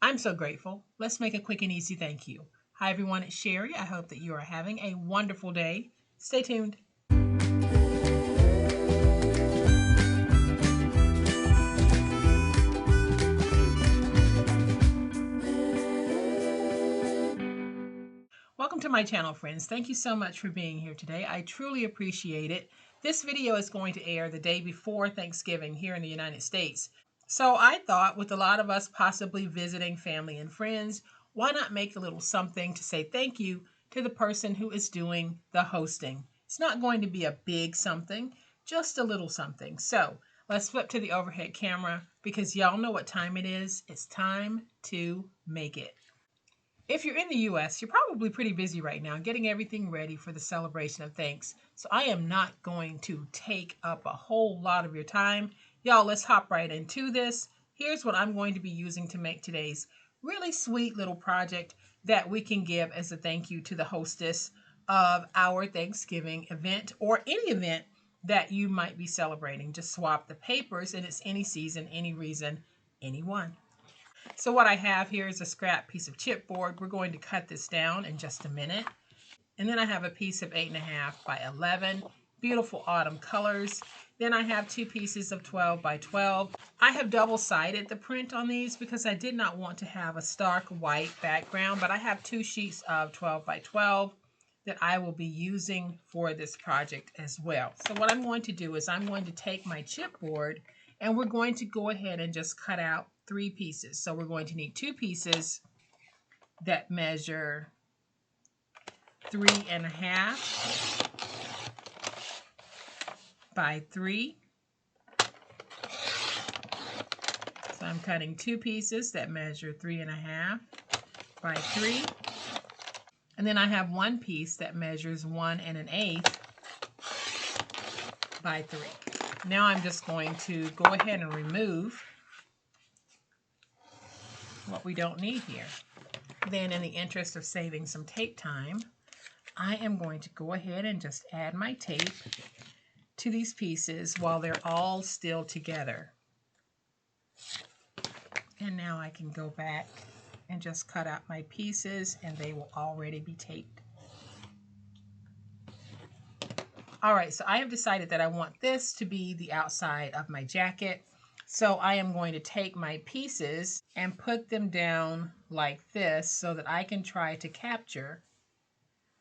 I'm so grateful. Let's make a quick and easy thank you. Hi everyone, it's Sherry. I hope that you are having a wonderful day. Stay tuned. Welcome to my channel, friends. Thank you so much for being here today. I truly appreciate it. This video is going to air the day before Thanksgiving here in the United States. So I thought, with a lot of us possibly visiting family and friends, why not make a little something to say thank you to the person who is doing the hosting? It's not going to be a big something, just a little something. So let's flip to the overhead camera because y'all know what time it is. It's time to make it. If you're in the US, you're probably pretty busy right now getting everything ready for the celebration of thanks. So I am not going to take up a whole lot of your time. Y'all, let's hop right into this. Here's what I'm going to be using to make today's really sweet little project that we can give as a thank you to the hostess of our Thanksgiving event or any event that you might be celebrating. Just swap the papers and it's any season, any reason, anyone. So what I have here is a scrap piece of chipboard. We're going to cut this down in just a minute. And then I have a piece of 8.5 by 11, beautiful autumn colors. Then I have two pieces of 12 by 12. I have double-sided the print on these because I did not want to have a stark white background, but I have two sheets of 12 by 12 that I will be using for this project as well. So what I'm going to do is I'm going to take my chipboard and we're going to go ahead and just cut out 3 pieces. So we're going to need 2 pieces that measure 3.5 by 3. So I'm cutting 2 pieces that measure 3.5 by 3. And then I have 1 piece that measures 1 1/8 by 3. Now I'm just going to go ahead and remove what we don't need here. Then, in the interest of saving some tape time, I am going to go ahead and just add my tape to these pieces while they're all still together. And now I can go back and just cut out my pieces and they will already be taped. All right, so I have decided that I want this to be the outside of my jacket. So I am going to take my pieces and put them down like this so that I can try to capture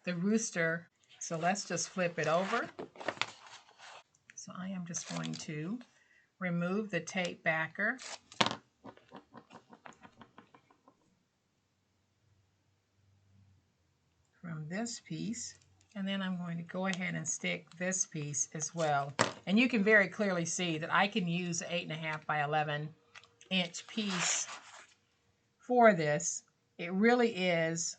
the rooster. So let's just flip it over. So I am just going to remove the tape backer. From this piece. And then I'm going to go ahead and stick this piece as well. And you can very clearly see that I can use an 8.5 by 11 inch piece for this. It really is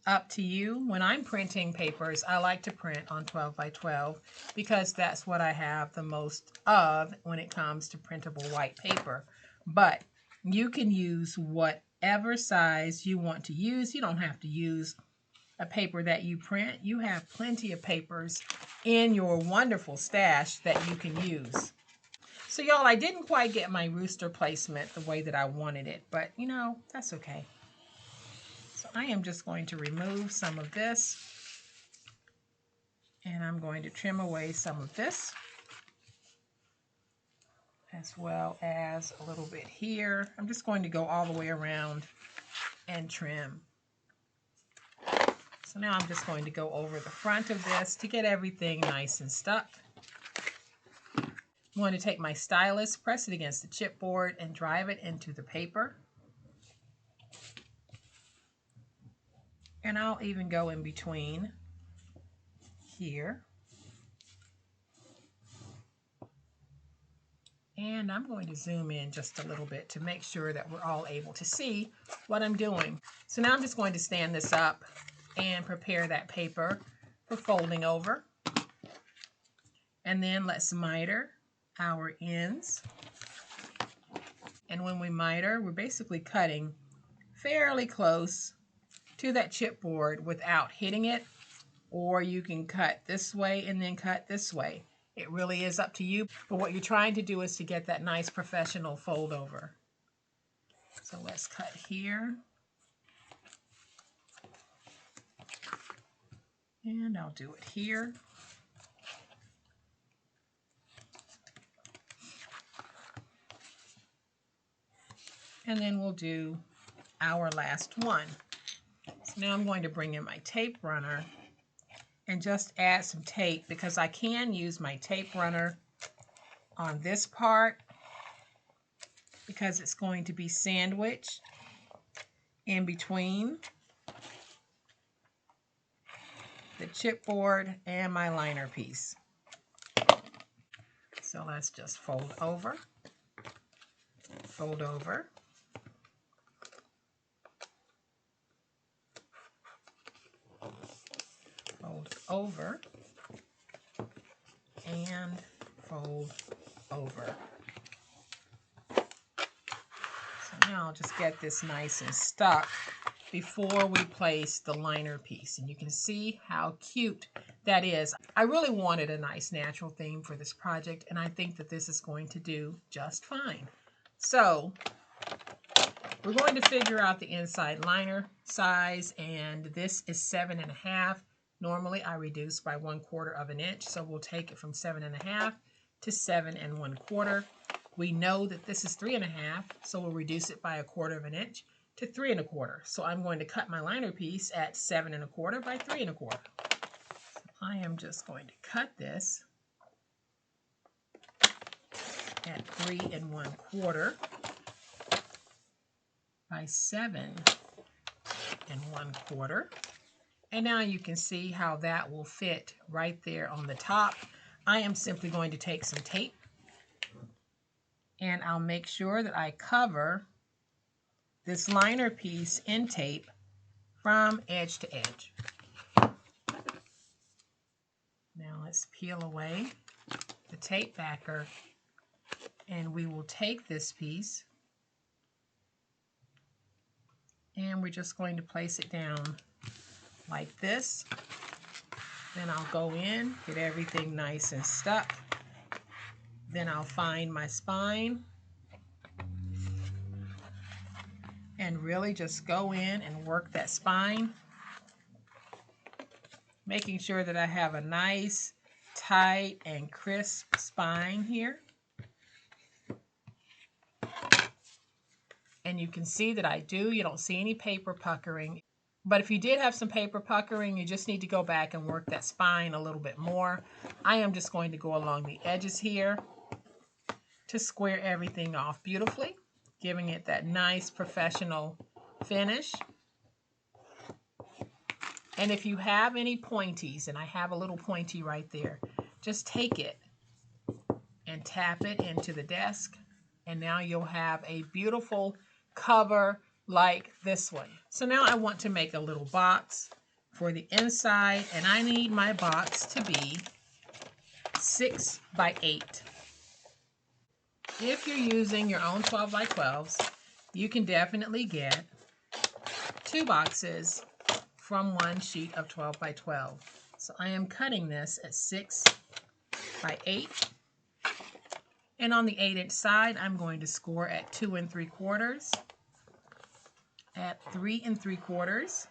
up to you. When I'm printing papers, I like to print on 12 by 12 because that's what I have the most of when it comes to printable white paper. But you can use whatever size you want to use. You don't have to use a paper that you print. You have plenty of papers in your wonderful stash that you can use. So y'all, I didn't quite get my rooster placement the way that I wanted it, but you know, that's okay. So I am just going to remove some of this and I'm going to trim away some of this as well as a little bit here. I'm just going to go all the way around and trim. So now I'm just going to go over the front of this to get everything nice and stuck. I'm going to take my stylus, press it against the chipboard, and drive it into the paper. And I'll even go in between here. And I'm going to zoom in just a little bit to make sure that we're all able to see what I'm doing. So now I'm just going to stand this up and prepare that paper for folding over. And then let's miter our ends. And when we miter, we're basically cutting fairly close to that chipboard without hitting it. Or you can cut this way and then cut this way. It really is up to you. But what you're trying to do is to get that nice professional fold over. So let's cut here. And I'll do it here. And then we'll do our last one. So now I'm going to bring in my tape runner and just add some tape, because I can use my tape runner on this part because it's going to be sandwiched in between the chipboard and my liner piece. So let's just fold over, fold over, fold over, and fold over. So now I'll just get this nice and stuck before we place the liner piece. And you can see how cute that is. I really wanted a nice natural theme for this project, and I think that this is going to do just fine. So we're going to figure out the inside liner size, and this is 7.5. Normally I reduce by 1/4 of an inch, so we'll take it from 7.5 to 7 1/4. We know that this is 3.5, so we'll reduce it by 1/4 of an inch to 3 1/4. So I'm going to cut my liner piece at 7 1/4 by 3 1/4. So I am just going to cut this at 3 1/4 by 7 1/4. And now you can see how that will fit right there on the top. I am simply going to take some tape, and I'll make sure that I cover this liner piece in tape from edge to edge. Now let's peel away the tape backer, and we will take this piece and we're just going to place it down like this. Then I'll go in, get everything nice and stuck. Then I'll find my spine and really just go in and work that spine, making sure that I have a nice, tight, and crisp spine here. And you can see that I do. You don't see any paper puckering. But if you did have some paper puckering, you just need to go back and work that spine a little bit more. I am just going to go along the edges here to square everything off beautifully, giving it that nice professional finish. And if you have any pointies, and I have a little pointy right there, just take it and tap it into the desk, and now you'll have a beautiful cover like this one. So now I want to make a little box for the inside, and I need my box to be 6 by 8. If you're using your own 12 by 12s, you can definitely get 2 boxes from one sheet of 12 by 12. So I am cutting this at 6 by 8. And on the 8-inch side, I'm going to score at 2 3/4, at 3 3/4,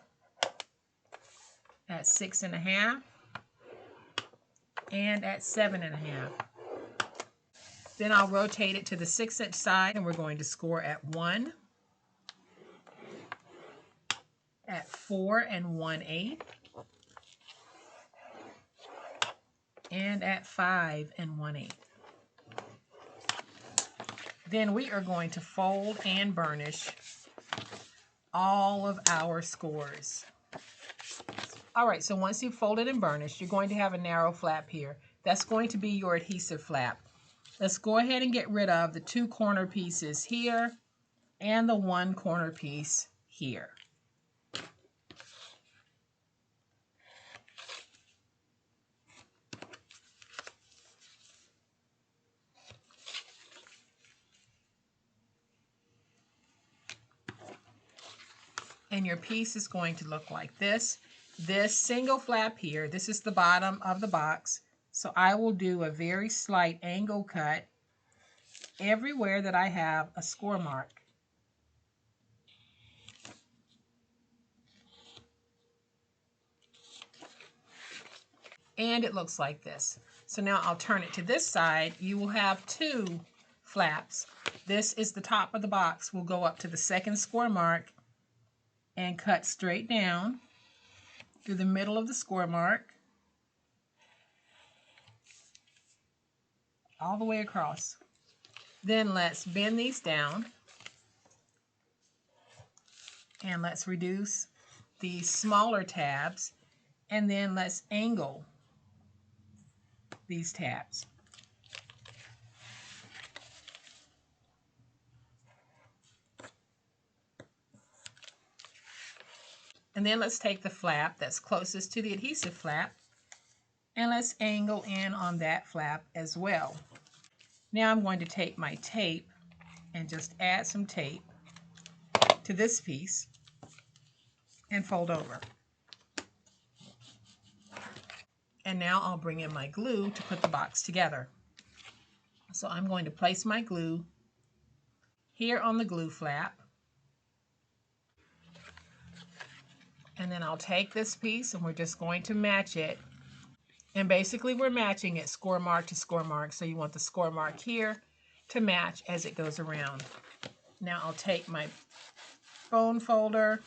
at 6 1/2, and at 7 1/2. Then I'll rotate it to the 6-inch side, and we're going to score at 1, at 4 1/8, and at 5 1/8. Then we are going to fold and burnish all of our scores. All right, so once you've folded and burnished, you're going to have a narrow flap here. That's going to be your adhesive flap. Let's go ahead and get rid of the 2 corner pieces here and the 1 corner piece here. And your piece is going to look like this. This single flap here, this is the bottom of the box. So I will do a very slight angle cut everywhere that I have a score mark. And it looks like this. So now I'll turn it to this side. You will have two flaps. This is the top of the box. We'll go up to the second score mark and cut straight down through the middle of the score mark all the way across. Then let's bend these down and let's reduce these smaller tabs, and then let's angle these tabs. And then let's take the flap that's closest to the adhesive flap and let's angle in on that flap as well. Now I'm going to take my tape and just add some tape to this piece and fold over. And now I'll bring in my glue to put the box together. So I'm going to place my glue here on the glue flap. And then I'll take this piece and we're just going to match it. And basically we're matching it score mark to score mark. So you want the score mark here to match as it goes around. Now I'll take my bone folder,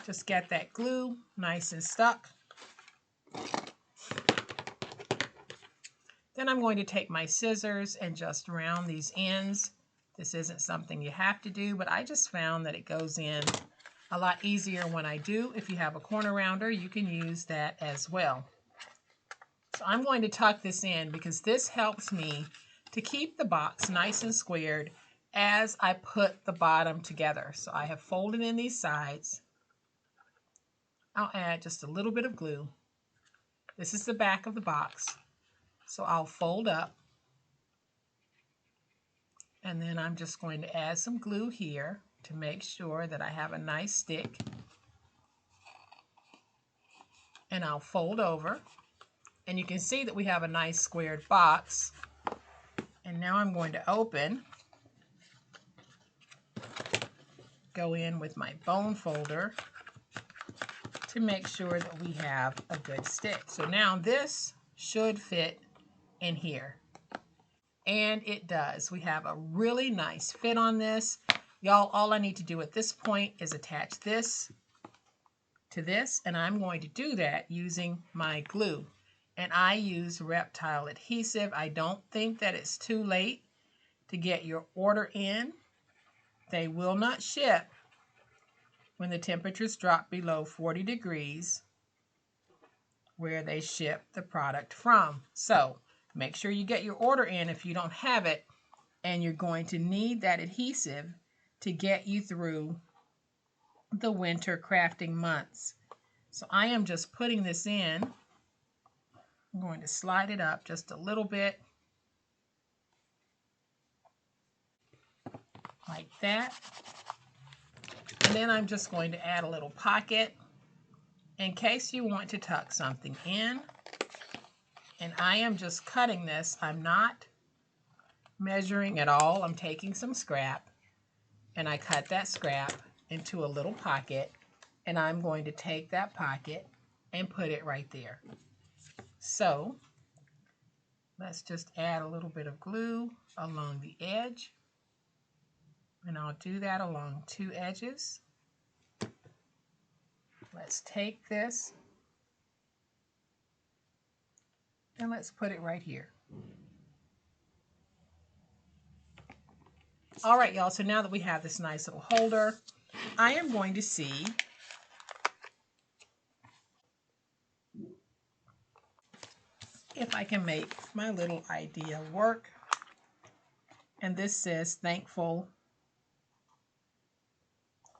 just get that glue nice and stuck. Then I'm going to take my scissors and just round these ends. This isn't something you have to do, but I just found that it goes in a lot easier when I do. If you have a corner rounder, you can use that as well. So I'm going to tuck this in because this helps me to keep the box nice and squared as I put the bottom together. So I have folded in these sides. I'll add just a little bit of glue. This is the back of the box. So I'll fold up. And then I'm just going to add some glue here to make sure that I have a nice stick. And I'll fold over. And you can see that we have a nice squared box. And now I'm going to open, go in with my bone folder to make sure that we have a good stick. So now this should fit in here. And it does. We have a really nice fit on this. Y'all, all I need to do at this point is attach this to this, and I'm going to do that using my glue. And I use Reptile adhesive. I don't think that it's too late to get your order in. They will not ship when the temperatures drop below 40 degrees where they ship the product from. So make sure you get your order in if you don't have it, and you're going to need that adhesive to get you through the winter crafting months. So I am just putting this in. I'm going to slide it up just a little bit, like that. And then I'm just going to add a little pocket in case you want to tuck something in. And I am just cutting this. I'm not measuring at all. I'm taking some scrap, and I cut that scrap into a little pocket, and I'm going to take that pocket and put it right there. So let's just add a little bit of glue along the edge, and I'll do that along two edges. Let's take this and let's put it right here. All right, y'all, so now that we have this nice little holder, I am going to see if I can make my little idea work. And this says thankful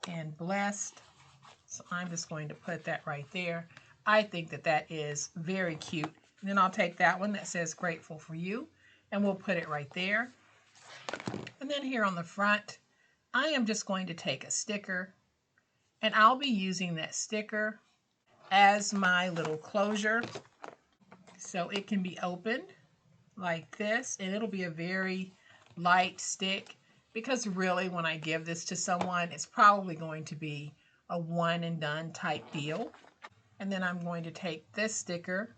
and blessed. So I'm just going to put that right there. I think that that is very cute. And then I'll take that one that says grateful for you, and we'll put it right there. And then here on the front, I am just going to take a sticker, and I'll be using that sticker as my little closure. So it can be opened like this, and it'll be a very light stick, because really when I give this to someone, it's probably going to be a one and done type deal. And then I'm going to take this sticker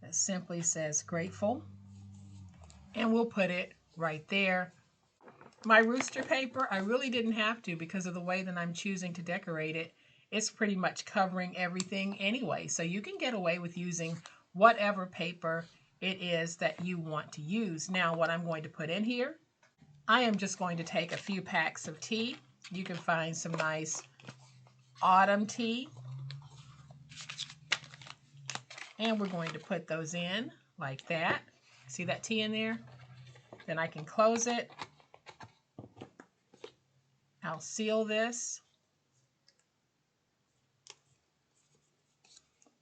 that simply says grateful, and we'll put it right there. My rooster paper, I really didn't have to because of the way that I'm choosing to decorate it. It's pretty much covering everything anyway, so you can get away with using whatever paper it is that you want to use. Now, what I'm going to put in here, I am just going to take a few packs of tea. You can find some nice autumn tea, and we're going to put those in like that. See that tea in there? Then I can close it. I'll seal this.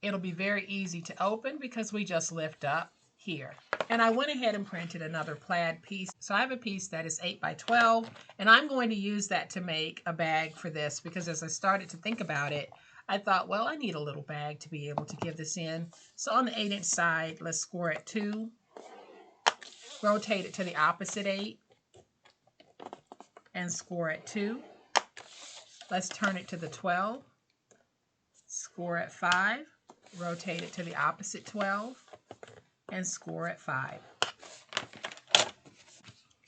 It'll be very easy to open because we just lift up here. And I went ahead and printed another plaid piece. So I have a piece that is 8 by 12, and I'm going to use that to make a bag for this because as I started to think about it, I thought, well, I need a little bag to be able to give this in. So on the 8-inch side, let's score it 2, rotate it to the opposite 8, and score it 2. Let's turn it to the 12, score at 5, rotate it to the opposite 12, and score at 5.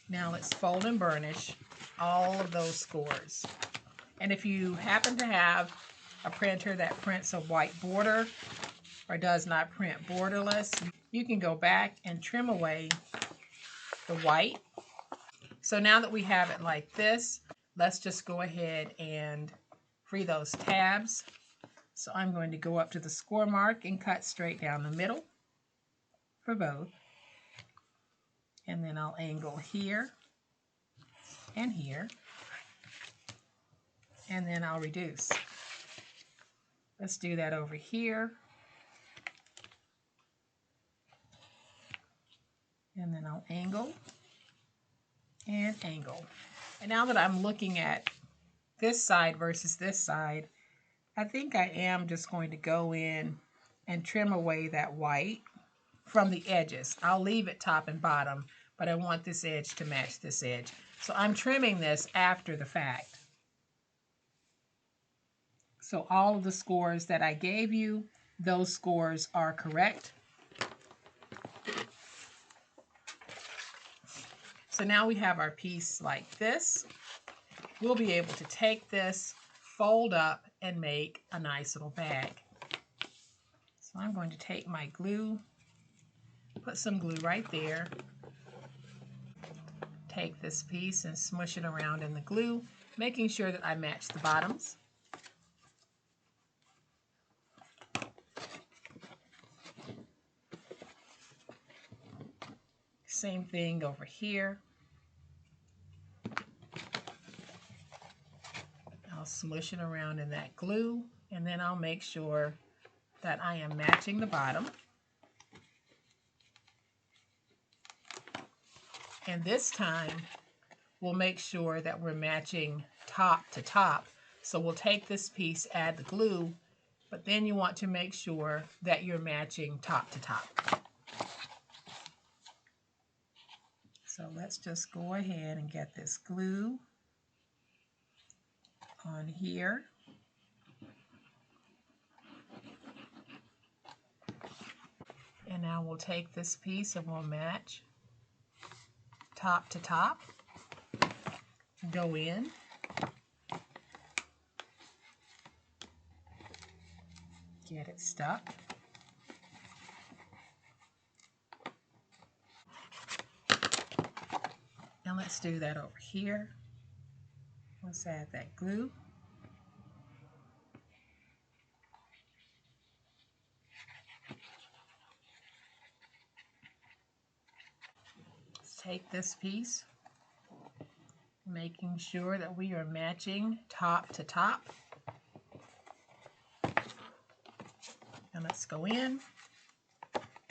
Now let's fold and burnish all of those scores. And if you happen to have a printer that prints a white border or does not print borderless, you can go back and trim away the white. So now that we have it like this, let's just go ahead and free those tabs. So I'm going to go up to the score mark and cut straight down the middle for both. And then I'll angle here and here. And then I'll reduce. Let's do that over here. And then I'll angle and angle. And now that I'm looking at this side versus this side, I think I am just going to go in and trim away that white from the edges. I'll leave it top and bottom, but I want this edge to match this edge. So I'm trimming this after the fact. So all of the scores that I gave you, those scores are correct. So now we have our piece like this. We'll be able to take this, fold up, and make a nice little bag. So I'm going to take my glue, put some glue right there. Take this piece and smush it around in the glue, making sure that I match the bottoms. Same thing over here. I'll smush it around in that glue, and then I'll make sure that I am matching the bottom. And this time, we'll make sure that we're matching top to top. So we'll take this piece, add the glue, but then you want to make sure that you're matching top to top. So let's just go ahead and get this glue on here. And now we'll take this piece and we'll match top to top. Go in. Get it stuck. And let's do that over here. Let's add that glue. Let's take this piece, making sure that we are matching top to top. And let's go in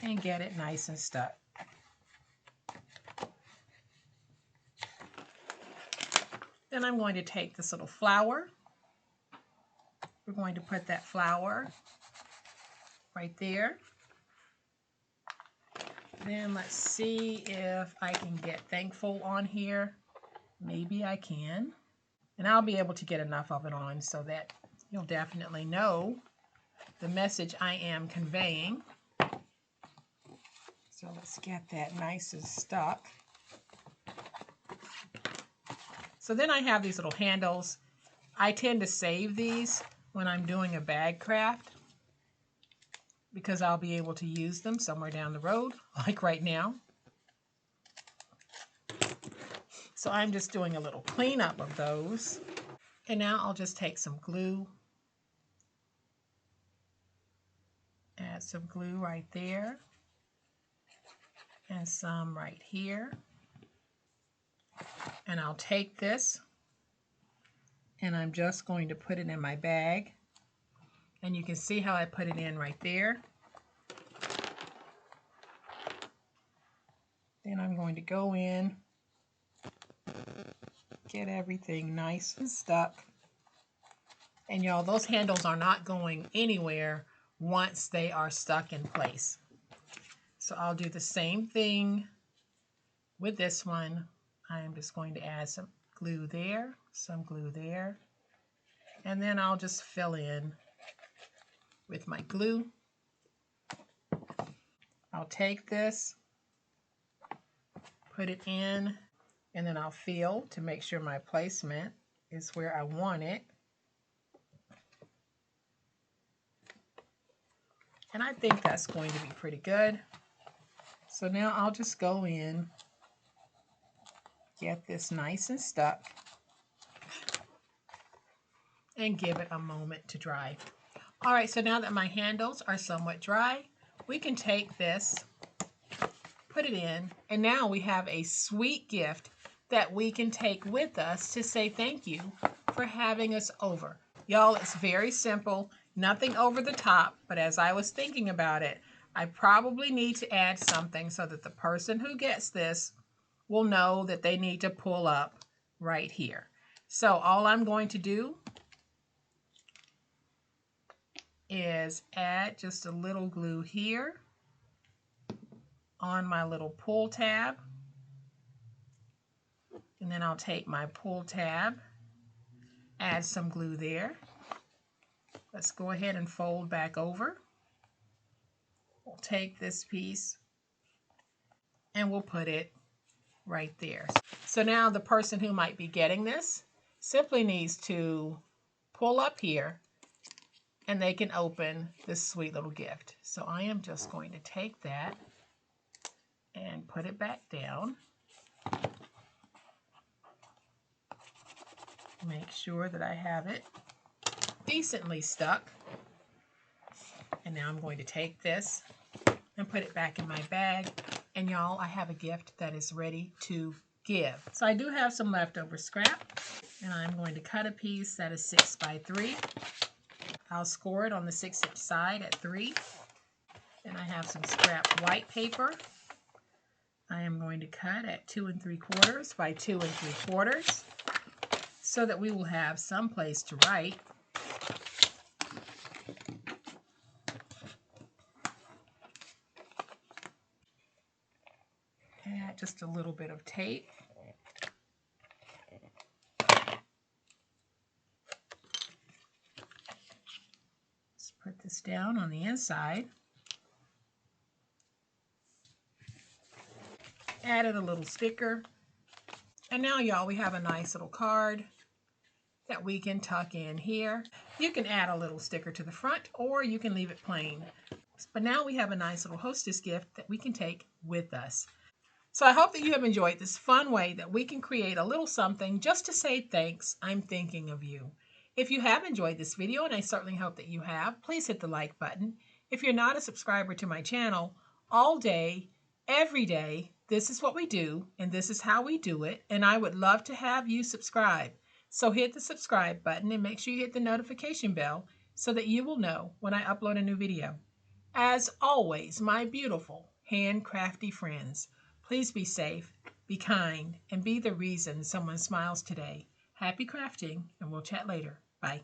and get it nice and stuck. Then I'm going to take this little flower. We're going to put that flower right there. Then let's see if I can get thankful on here. Maybe I can. And I'll be able to get enough of it on so that you'll definitely know the message I am conveying. So let's get that nice and stuck. So then I have these little handles. I tend to save these when I'm doing a bag craft because I'll be able to use them somewhere down the road, like right now. So I'm just doing a little cleanup of those. And now I'll just take some glue. Add some glue right there. And some right here. And I'll take this and I'm just going to put it in my bag. And you can see how I put it in right there. Then I'm going to go in, get everything nice and stuck. And y'all, those handles are not going anywhere once they are stuck in place. So I'll do the same thing with this one. I am just going to add some glue there, some glue there, and then I'll just fill in with my glue. I'll take this, put it in, and then I'll feel to make sure my placement is where I want it. And I think that's going to be pretty good. So now I'll just go in, get this nice and stuck, and give it a moment to dry. All right, so now that my handles are somewhat dry, we can take this, put it in, and now we have a sweet gift that we can take with us to say thank you for having us over. Y'all, it's very simple, nothing over the top, but as I was thinking about it, I probably need to add something so that the person who gets this will know that they need to pull up right here. So all I'm going to do is add just a little glue here on my little pull tab. And then I'll take my pull tab, add some glue there. Let's go ahead and fold back over. We'll take this piece and we'll put it right there. So now the person who might be getting this simply needs to pull up here and they can open this sweet little gift. So I am just going to take that and put it back down. Make sure that I have it decently stuck. And now I'm going to take this and put it back in my bag. And y'all, I have a gift that is ready to give. So I do have some leftover scrap, and I'm going to cut a piece that is 6 by 3. I'll score it on the 6-inch side at 3. And I have some scrap white paper. I am going to cut at 2 3/4 by 2 3/4 so that we will have some place to write. Add just a little bit of tape. Let's put this down on the inside. Added a little sticker. And now, y'all, we have a nice little card that we can tuck in here. You can add a little sticker to the front, or you can leave it plain. But now we have a nice little hostess gift that we can take with us. So I hope that you have enjoyed this fun way that we can create a little something just to say thanks, I'm thinking of you. If you have enjoyed this video, and I certainly hope that you have, please hit the like button. If you're not a subscriber to my channel, all day, every day, this is what we do, and this is how we do it, and I would love to have you subscribe. So hit the subscribe button and make sure you hit the notification bell so that you will know when I upload a new video. As always, my beautiful handcrafty friends, please be safe, be kind, and be the reason someone smiles today. Happy crafting, and we'll chat later. Bye.